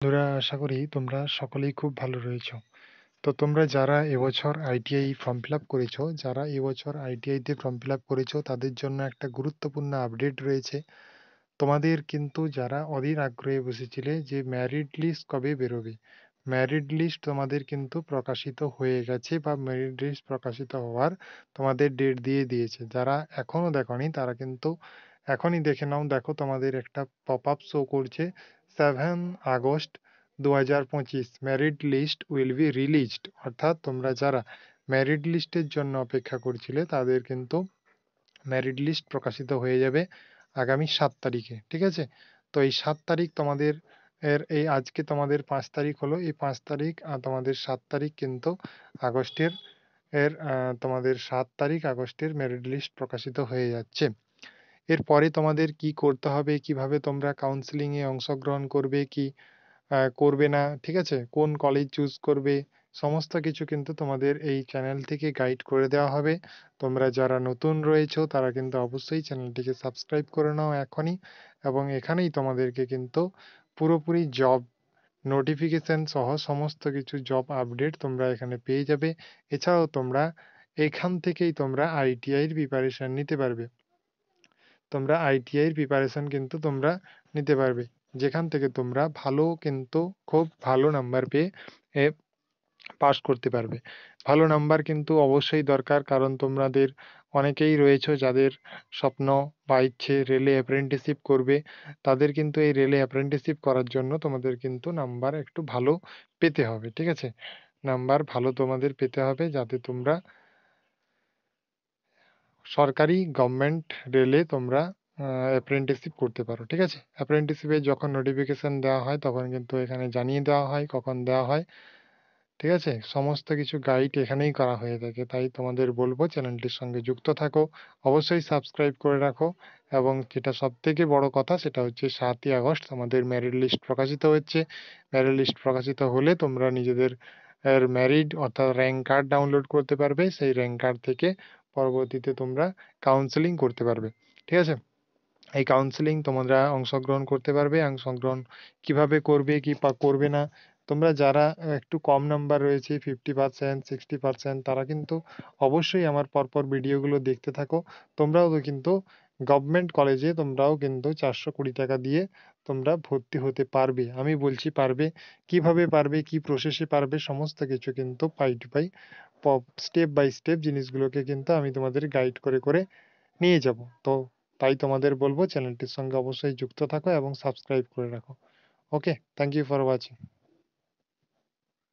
বন্ধুরা, আশা করি তোমরা সকলেই খুব ভালো রয়েছো। তো তোমরা যারা এবছর আইটিআই ফর্ম ফিল আপ করেছো, যারা এবছর আইটিআই তে ফর্ম ফিল আপ করেছো তাদের জন্য একটা গুরুত্বপূর্ণ আপডেট রয়েছে। তোমাদের কিন্তু যারা অধীর আগ্রহে বসেছিলে যে মেরিট লিস্ট কবে বেরোবে, মেরিট লিস্ট তোমাদের কিন্তু প্রকাশিত হয়ে গেছে বা মেরিট লিস্ট প্রকাশিত হওয়ার তোমাদের ডেট দিয়ে দিয়েছে। যারা এখনো দেখোনি তারা কিন্তু এখনই দেখে নাও। দেখো, তোমাদের একটা পপ আপ শো করছে 7 August 2025 merit list will be released. অর্থাৎ তোমরা যারা মেরিট লিস্টের জন্য অপেক্ষা করছিলে তাদের কিন্তু মেরিট লিস্ট প্রকাশিত হয়ে যাবে আগামী 7 তারিখে। ঠিক আছে? তো এই 7 তারিখ তোমাদের এই আজকে তোমাদের 5 তারিখ হলো। এই 5 তারিখ আর তোমাদের 7 তারিখ কিন্তু আগস্টের তোমাদের 7 তারিখ আগস্টের মেরিট লিস্ট প্রকাশিত হয়ে যাচ্ছে। এরপরে তোমাদের কি করতে হবে, কিভাবে তোমরা কাউন্সিলিং এ অংশগ্রহণ করবে কি করবে না, ঠিক আছে, কোন কলেজ চুজ করবে, সমস্ত কিছু কিন্তু তোমাদের এই চ্যানেল থেকে গাইড করে দেওয়া হবে। তোমরা যারা নতুন রয়েছো তারা কিন্তু অবশ্যই চ্যানেলটিকে সাবস্ক্রাইব করে নাও এখনই, এবং এখানেই তোমাদেরকে কিন্তু পুরোপুরি জব নোটিফিকেশন সহ সমস্ত কিছু জব আপডেট তোমরা এখানে পেয়ে যাবে। এছাড়াও তোমরা এখান থেকেই তোমরা আইটিআই এর প্রিপারেশন নিতে পারবে। তোমরা আইটিআই এর প্রিপারেশন কিন্তু তোমরা নিতে পারবে, যেখান থেকে তোমরা ভালো কিন্তু খুব ভালো নাম্বার পেয়ে পাস করতে পারবে। ভালো নাম্বার কিন্তু অবশ্যই দরকার, কারণ তোমাদের অনেকেই রয়েছে যাদের স্বপ্ন বা ইচ্ছে রেলে অ্যাপ্রেন্টিসশিপ করবে। তাদের কিন্তু এই রেলে অ্যাপ্রেন্টিসশিপ করার জন্য তোমাদের কিন্তু নাম্বার একটু ভালো পেতে হবে। ঠিক আছে? নাম্বার ভালো তোমাদের পেতে হবে যাতে তোমরা সরকারি গভর্নমেন্ট রেলে তোমরা অ্যাপ্রেন্টিসশিপ করতে পারো। ঠিক আছে? অ্যাপ্রেন্টিসশিপের যখন নোটিফিকেশন দেওয়া হয় তখন কিন্তু এখানে জানিয়ে দেওয়া হয় কখন দেওয়া হয়। ঠিক আছে? সমস্ত কিছু গাইড এখানেই করা হয়ে থাকে। তাই তোমাদের বলবো চ্যানেলটির সঙ্গে যুক্ত থাকো। অবশ্যই সাবস্ক্রাইব করে রাখো। এবং যেটা সবথেকে বড় কথা সেটা হচ্ছে 7ই আগস্ট আমাদের মেরিট লিস্ট প্রকাশিত হচ্ছে। মেরিট লিস্ট প্রকাশিত হলে তোমরা নিজেদের মেরিট অর্থাৎ র্যাঙ্ক কার্ড ডাউনলোড করতে পারবে। সেই র্যাঙ্ক কার্ড থেকে পরবর্তীতে তোমরা কাউন্সেলিং করতে পারবে। ঠিক আছে? এই কাউন্সেলিং তোমরা অংশগ্রহণ করতে পারবে। অংশগ্রহণ কিভাবে করবে কি করবে না, তোমরা যারা একটু কম নাম্বার রয়েছে 50%, 60%, তারা কিন্তু অবশ্যই আমার পরপর ভিডিওগুলো দেখতে থাকো। তোমরাও তো কিন্তু গভর্নমেন্ট কলেজে তোমরাও কিন্তু 420 টাকা দিয়ে তোমরা ভর্তি হতে পারবে। আমি বলছি পারবে। কিভাবে পারবে, কি প্রসেসে পারবে, সমস্ত কিছু কিন্তু pie to pie step by step জিনিসগুলোকে কিন্তু আমি তোমাদের গাইড করে করে নিয়ে যাব। তো তাই তোমাদের বলবো চ্যানেলটির সঙ্গে অবশ্যই যুক্ত থাকো এবং সাবস্ক্রাইব করে রাখো। ওকে, থ্যাংক ইউ ফর ওয়াচিং।